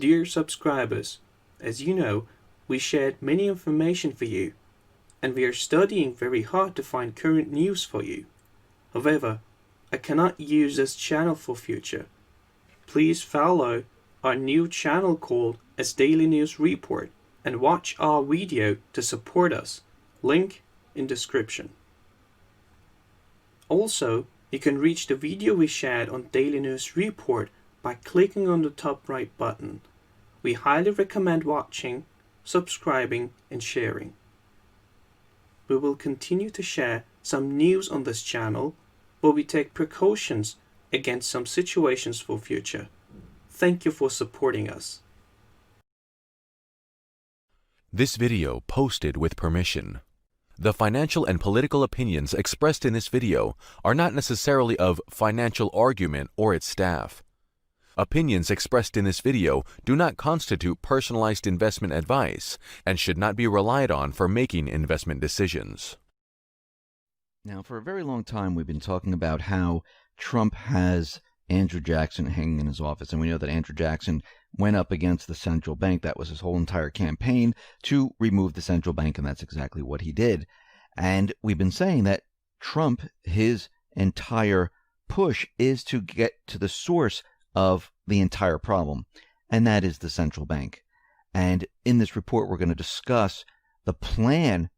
Dear subscribers, as you know, we shared many information for you, and we are studying very hard to find current news for you. However, I cannot use this channel for future. Please follow our new channel called as Daily News Report and watch our video to support us. Link in description. Also, you can reach the video we shared on Daily News Report by clicking on the top right button. We highly recommend watching, subscribing, and sharing. We will continue to share some news on this channel, but we take precautions against some situations for future. Thank you for supporting us. This video posted with permission. The financial and political opinions expressed in this video are not necessarily of Financial Argument or its staff. Opinions expressed in this video do not constitute personalized investment advice and should not be relied on for making investment decisions. Now, for a very long time, we've been talking about how Trump has Andrew Jackson hanging in his office. And we know that Andrew Jackson went up against the central bank. That was his whole entire campaign to remove the central bank, and that's exactly what he did. And we've been saying that Trump, his entire push is to get to the source of the entire problem, and that is the central bank. And in this report, we're going to discuss the plan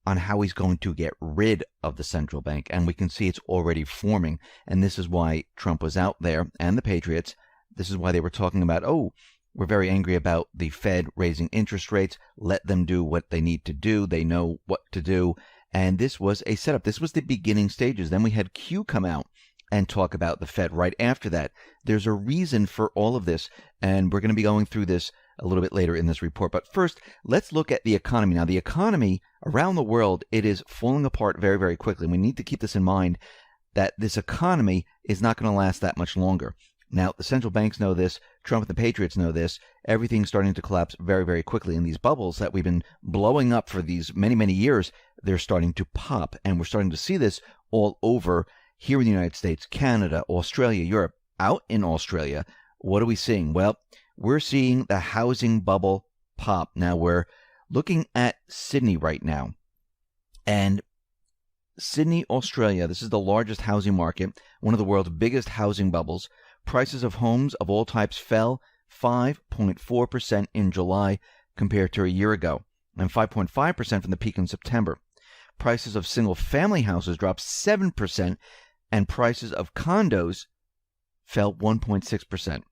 on how he's going to get rid of the central bank. And we can see it's already forming. And this is why Trump was out there, and the Patriots. This is why they were talking about, oh, we're very angry about the Fed raising interest rates. Let them do what they need to do. They know what to do. And this was a setup. This was the beginning stages. Then we had Q come out and talk about the Fed right after that. There's a reason for all of this, and we're going to be going through this a little bit later in this report. But first, let's look at the economy. Now, the economy around the world, it is falling apart very, very quickly. And we need to keep this in mind, that this economy is not going to last that much longer. Now, the central banks know this. Trump and the Patriots know this. Everything's starting to collapse very, very quickly. And these bubbles that we've been blowing up for these many, many years, they're starting to pop. And we're starting to see this all over here in the United States, Canada, Australia, Europe. Out in Australia, what are we seeing? Well, we're seeing the housing bubble pop. Now, we're looking at Sydney right now. And Sydney, Australia, this is the largest housing market, one of the world's biggest housing bubbles. Prices of homes of all types fell 5.4% in July compared to a year ago, and 5.5% from the peak in September. Prices of single-family houses dropped 7%, and prices of condos fell 1.6%.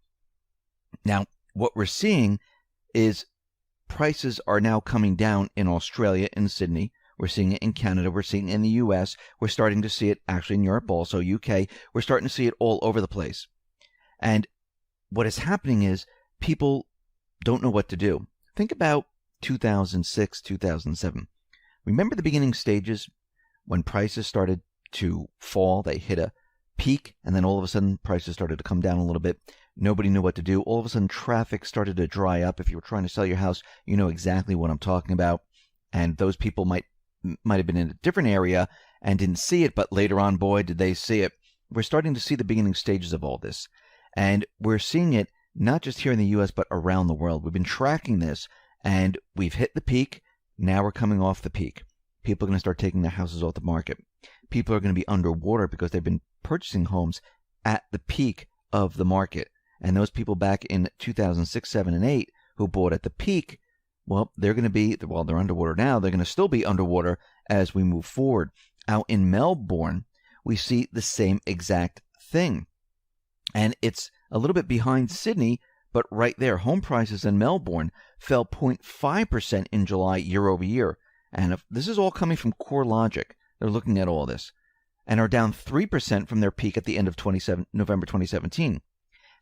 Now, what we're seeing is prices are now coming down in Australia, in Sydney. We're seeing it in Canada. We're seeing it in the U.S. We're starting to see it actually in Europe also, UK. We're starting to see it all over the place. And what is happening is people don't know what to do. Think about 2006, 2007. Remember the beginning stages when prices started to fall? They hit a peak, and then all of a sudden prices started to come down a little bit. Nobody knew what to do. All of a sudden traffic started to dry up. If you were trying to sell your house, you know exactly what I'm talking about. And those people might have been in a different area and didn't see it, but later on, boy, did they see it. We're starting to see the beginning stages of all this. And we're seeing it not just here in the U.S., but around the world. We've been tracking this, and we've hit the peak. Now we're coming off the peak. People are going to start taking their houses off the market. People are going to be underwater because they've been purchasing homes at the peak of the market. And those people back in 2006, 7, and 8 who bought at the peak, well, they're going to be, well, they're underwater now. They're going to still be underwater as we move forward. Out in Melbourne, we see the same exact thing. And it's a little bit behind Sydney, but right there, home prices in Melbourne fell 0.5% in July year over year. And if, this is all coming from CoreLogic. They're looking at all this. And are down 3% from their peak at the end of November 2017.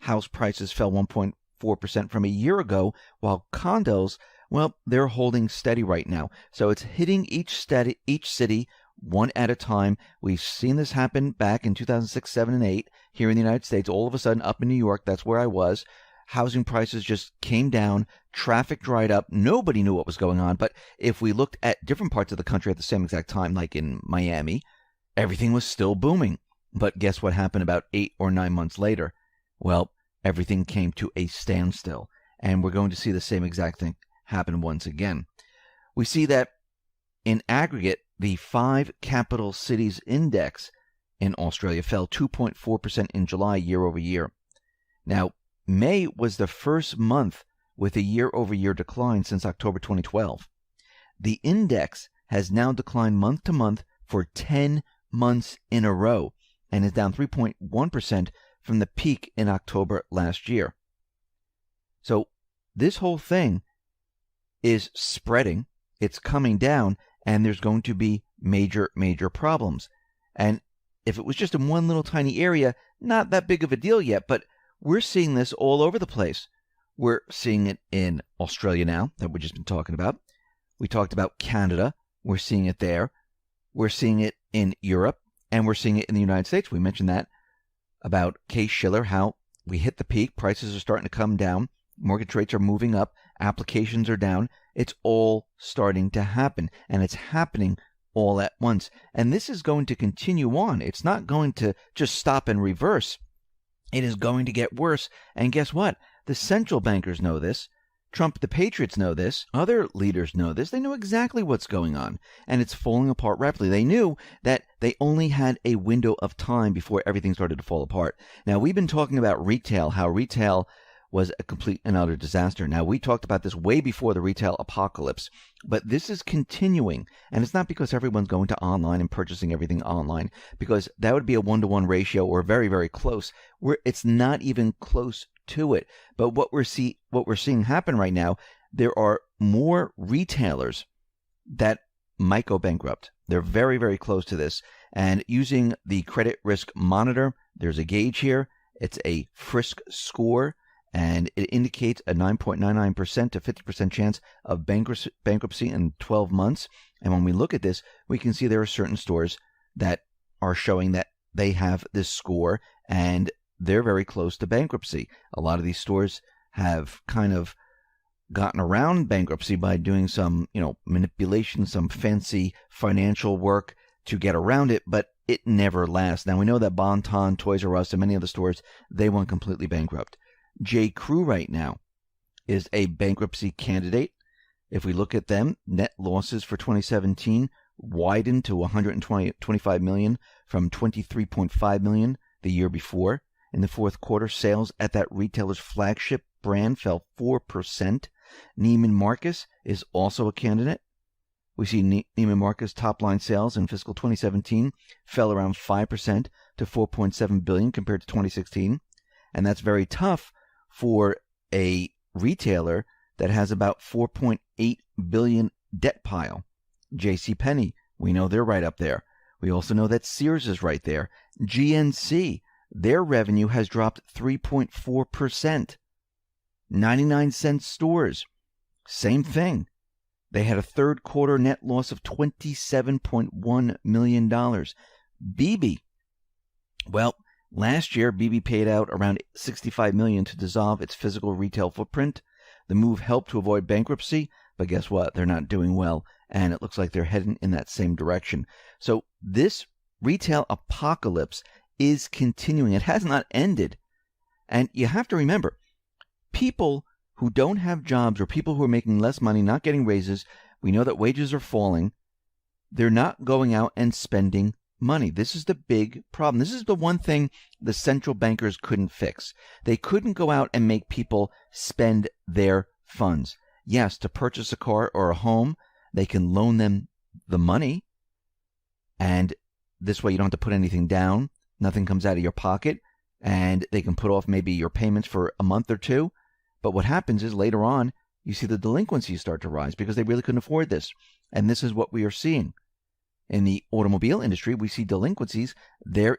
House prices fell 1.4% from a year ago, while condos, well, they're holding steady right now. So it's hitting each city one at a time. We've seen this happen back in 2006, 7, and 8 here in the United States. All of a sudden, up in New York, that's where I was. Housing prices just came down. Traffic dried up. Nobody knew what was going on. But if we looked at different parts of the country at the same exact time, like in Miami, everything was still booming. But guess what happened about 8 or 9 months later? Well, everything came to a standstill. and we're going to see the same exact thing happen once again. We see that in aggregate, the 5 capital cities index in Australia fell 2.4% in July year over year. Now, May was the first month with a year-over-year decline since October 2012. The index has now declined month to month for 10 months in a row and is down 3.1% from the peak in October last year. So this whole thing is spreading, it's coming down, and there's going to be major, major problems. And if it was just in one little tiny area, not that big of a deal yet, but we're seeing this all over the place. We're seeing it in Australia now, that we've just been talking about. We talked about Canada. We're seeing it there. We're seeing it in Europe, and we're seeing it in the United States. We mentioned that about Case-Shiller, how we hit the peak. Prices are starting to come down. Mortgage rates are moving up. Applications are down. It's all starting to happen, and it's happening all at once. And this is going to continue on. It's not going to just stop and reverse. It is going to get worse. And guess what? The central bankers know this. Trump, the Patriots know this. Other leaders know this. They know exactly what's going on. And it's falling apart rapidly. They knew that they only had a window of time before everything started to fall apart. Now, we've been talking about retail, how retail was a complete and utter disaster. Now, we talked about this way before the retail apocalypse, but this is continuing. And it's not because everyone's going to online and purchasing everything online, because that would be a 1-to-1 ratio or very, very close. It's not even close to it. But what we're seeing happen right now, there are more retailers that might go bankrupt. They're very, very close to this. And using the credit risk monitor, there's a gauge here. It's a Frisk score, and it indicates a 9.99% to 50% chance of bankruptcy in 12 months. And when we look at this, we can see there are certain stores that are showing that they have this score, and they're very close to bankruptcy. A lot of these stores have kind of gotten around bankruptcy by doing some, manipulation, some fancy financial work to get around it, but it never lasts. Now, we know that Bon-Ton, Toys R Us, and many other stores, they went completely bankrupt. J. Crew right now is a bankruptcy candidate. If we look at them, net losses for 2017 widened to $125 million from $23.5 million the year before. In the fourth quarter, sales at that retailer's flagship brand fell 4%. Neiman Marcus is also a candidate. We see Neiman Marcus top-line sales in fiscal 2017 fell around 5% to $4.7 billion compared to 2016. And that's very tough for a retailer that has about $4.8 billion debt pile. JCPenney, we know they're right up there. We also know that Sears is right there. GNC, their revenue has dropped 3.4%. 99-cent stores, same thing. They had a third quarter net loss of $27.1 million. BB, well, last year BB paid out around $65 million to dissolve its physical retail footprint. The move helped to avoid bankruptcy, but guess what? They're not doing well, and it looks like they're heading in that same direction. So this retail apocalypse is continuing. It has not ended. And you have to remember, people who don't have jobs or people who are making less money, not getting raises, we know that wages are falling. They're not going out and spending money. This is the big problem. This is the one thing the central bankers couldn't fix. They couldn't go out and make people spend their funds. Yes, to purchase a car or a home, they can loan them the money, and this way you don't have to put anything down. Nothing comes out of your pocket, and they can put off maybe your payments for a month or two. But what happens is later on, you see the delinquencies start to rise because they really couldn't afford this. And this is what we are seeing. In the automobile industry, we see delinquencies. They're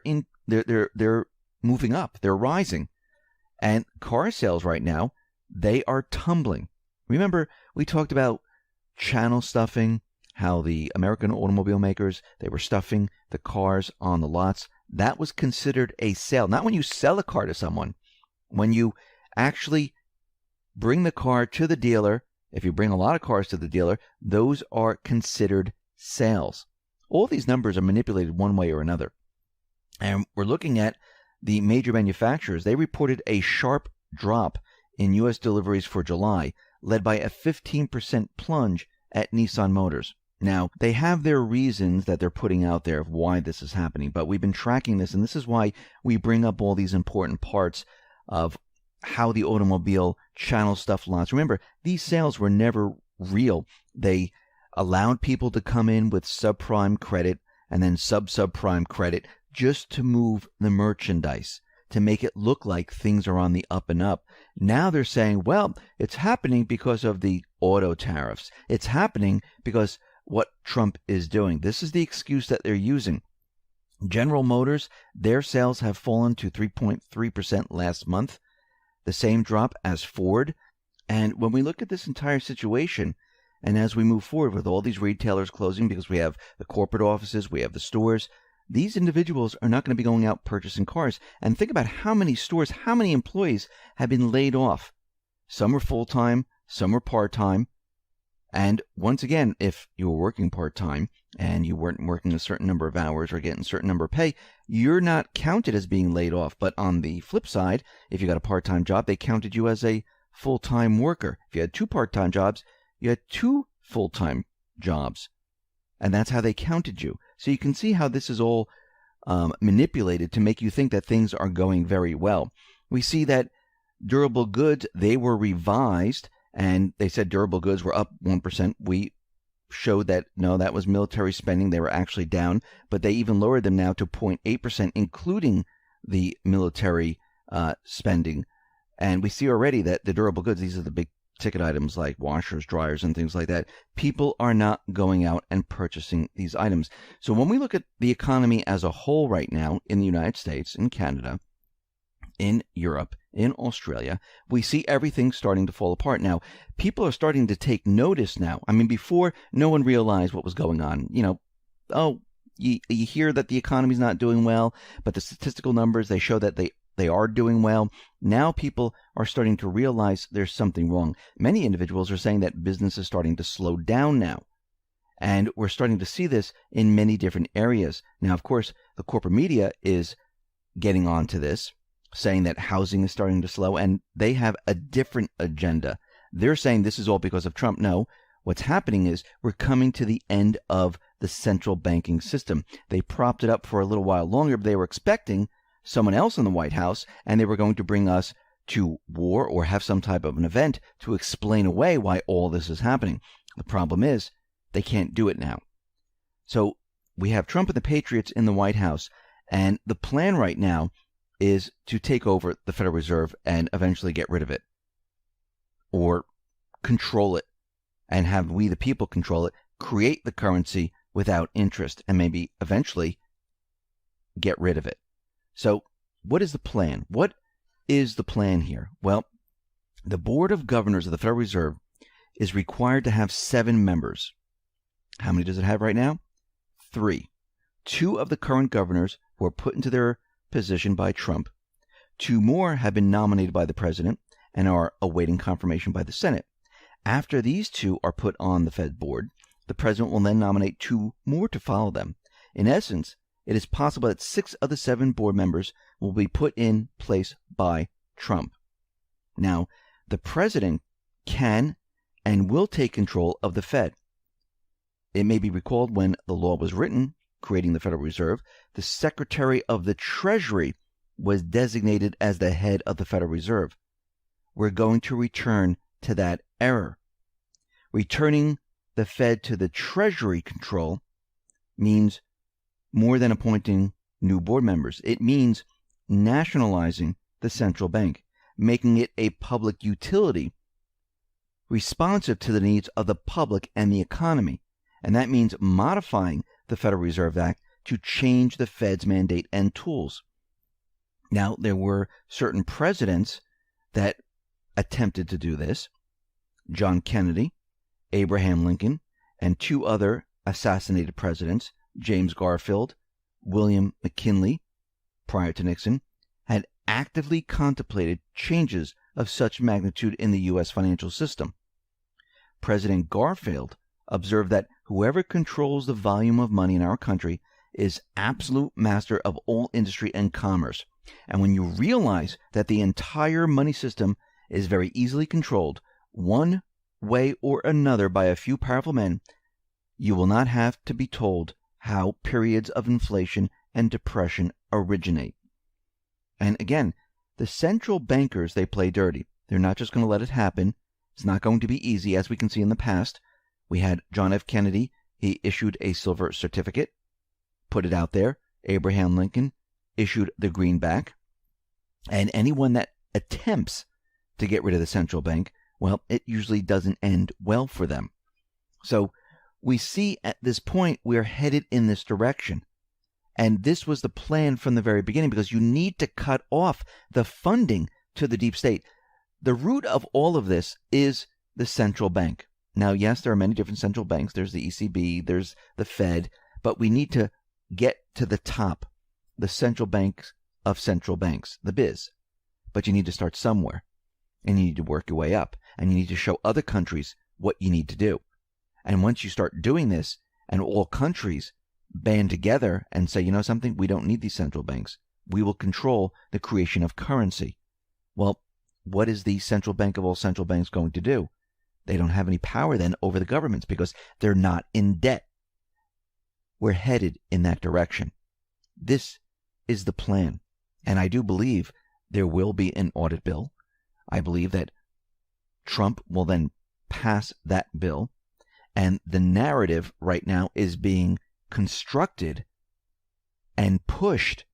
moving up. They're rising. And car sales right now, they are tumbling. Remember, we talked about channel stuffing, how the American automobile makers, they were stuffing the cars on the lots. That was considered a sale. Not when you sell a car to someone. When you actually bring the car to the dealer, if you bring a lot of cars to the dealer, those are considered sales. All these numbers are manipulated one way or another. And we're looking at the major manufacturers. They reported a sharp drop in U.S. deliveries for July, led by a 15% plunge at Nissan Motors. Now, they have their reasons that they're putting out there of why this is happening, but we've been tracking this, and this is why we bring up all these important parts of how the automobile channel stuff lots. Remember, these sales were never real. They allowed people to come in with subprime credit and then subprime credit just to move the merchandise, to make it look like things are on the up and up. Now they're saying, well, it's happening because of the auto tariffs. It's happening because what Trump is doing. This is the excuse that they're using. General Motors, their sales have fallen to 3.3% last month, the same drop as Ford. And when we look at this entire situation, and as we move forward with all these retailers closing because we have the corporate offices, we have the stores, these individuals are not going to be going out purchasing cars. And think about how many stores, how many employees have been laid off. Some are full-time, some are part-time. And once again, if you were working part-time and you weren't working a certain number of hours or getting a certain number of pay, you're not counted as being laid off. But on the flip side, if you got a part-time job, they counted you as a full-time worker. If you had 2 part-time jobs, you had 2 full-time jobs. And that's how they counted you. So you can see how this is all manipulated to make you think that things are going very well. We see that durable goods, they were revised, and they said durable goods were up 1%. We showed that, no, that was military spending. They were actually down, but they even lowered them now to 0.8%, including the military spending. And we see already that the durable goods, these are the big ticket items like washers, dryers, and things like that. People are not going out and purchasing these items. So when we look at the economy as a whole right now in the United States, in Canada, in Europe, in Australia, we see everything starting to fall apart. Now, people are starting to take notice now. I mean, before, no one realized what was going on. You hear that the economy's not doing well, but the statistical numbers, they show that they are doing well. Now people are starting to realize there's something wrong. Many individuals are saying that business is starting to slow down now. And we're starting to see this in many different areas. Now, of course, the corporate media is getting onto this, saying that housing is starting to slow, and they have a different agenda. They're saying this is all because of Trump. No, what's happening is we're coming to the end of the central banking system. They propped it up for a little while longer, but they were expecting someone else in the White House, and they were going to bring us to war or have some type of an event to explain away why all this is happening. The problem is they can't do it now. So we have Trump and the Patriots in the White House, and the plan right now is to take over the Federal Reserve and eventually get rid of it or control it and have we the people control it, create the currency without interest, and maybe eventually get rid of it. So what is the plan? What is the plan here? Well, the Board of Governors of the Federal Reserve is required to have 7 members. How many does it have right now? 3. 2 of the current governors were put into their position by Trump. 2 more have been nominated by the president and are awaiting confirmation by the Senate. After these 2 are put on the Fed board, the president will then nominate 2 more to follow them. In essence, it is possible that 6 of the 7 board members will be put in place by Trump. Now, the president can and will take control of the Fed. It may be recalled when the law was written, creating the Federal Reserve, the Secretary of the Treasury was designated as the head of the Federal Reserve. We're going to return to that error. Returning the Fed to the Treasury control means more than appointing new board members. It means nationalizing the central bank, making it a public utility responsive to the needs of the public and the economy. And that means modifying the Federal Reserve Act to change the Fed's mandate and tools. Now, there were certain presidents that attempted to do this. John Kennedy, Abraham Lincoln, and 2 other assassinated presidents, James Garfield, William McKinley, prior to Nixon, had actively contemplated changes of such magnitude in the U.S. financial system. President Garfield observed that whoever controls the volume of money in our country is absolute master of all industry and commerce. And when you realize that the entire money system is very easily controlled one way or another by a few powerful men, you will not have to be told how periods of inflation and depression originate. And again, the central bankers, they play dirty. They're not just going to let it happen. It's not going to be easy, as we can see in the past. We had John F. Kennedy. He issued a silver certificate, put it out there. Abraham Lincoln issued the greenback. And anyone that attempts to get rid of the central bank, well, it usually doesn't end well for them. So we see at this point we're headed in this direction. And this was the plan from the very beginning, because you need to cut off the funding to the deep state. The root of all of this is the central bank. Now, yes, there are many different central banks. There's the ECB, there's the Fed, but we need to get to the top, the central banks of central banks, the biz. But you need to start somewhere, and you need to work your way up, and you need to show other countries what you need to do. And once you start doing this, and all countries band together and say, you know something, we don't need these central banks. We will control the creation of currency. Well, what is the central bank of all central banks going to do? They don't have any power then over the governments because they're not in debt. We're headed in that direction. This is the plan. And I do believe there will be an audit bill. I believe that Trump will then pass that bill. And the narrative right now is being constructed and pushed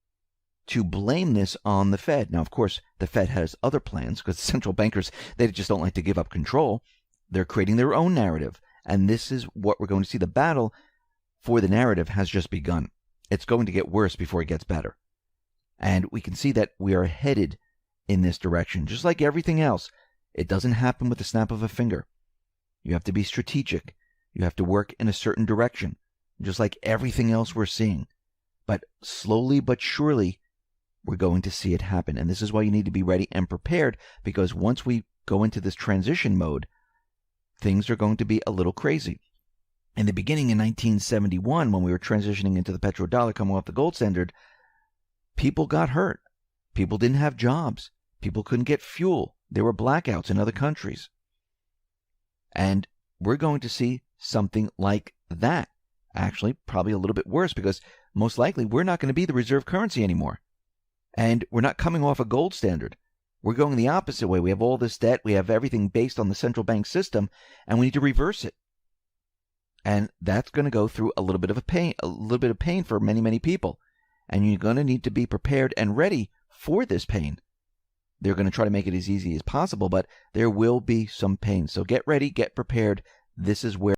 to blame this on the Fed. Now, of course, the Fed has other plans because central bankers, they just don't like to give up control. They're creating their own narrative. And this is what we're going to see. The battle for the narrative has just begun. It's going to get worse before it gets better. And we can see that we are headed in this direction. Just like everything else, it doesn't happen with the snap of a finger. You have to be strategic. You have to work in a certain direction, just like everything else we're seeing. But slowly but surely, we're going to see it happen. And this is why you need to be ready and prepared, because once we go into this transition mode, things are going to be a little crazy. In the beginning in 1971, when we were transitioning into the petrodollar coming off the gold standard, people got hurt. People didn't have jobs. People couldn't get fuel. There were blackouts in other countries. And we're going to see something like that. Actually, probably a little bit worse, because most likely we're not going to be the reserve currency anymore. And we're not coming off a gold standard. We're going the opposite way. We have all this debt. We have everything based on the central bank system, and we need to reverse it. And that's going to go through a little bit of pain for many, many people. And you're going to need to be prepared and ready for this pain. They're going to try to make it as easy as possible, but there will be some pain. So get ready, get prepared. This is where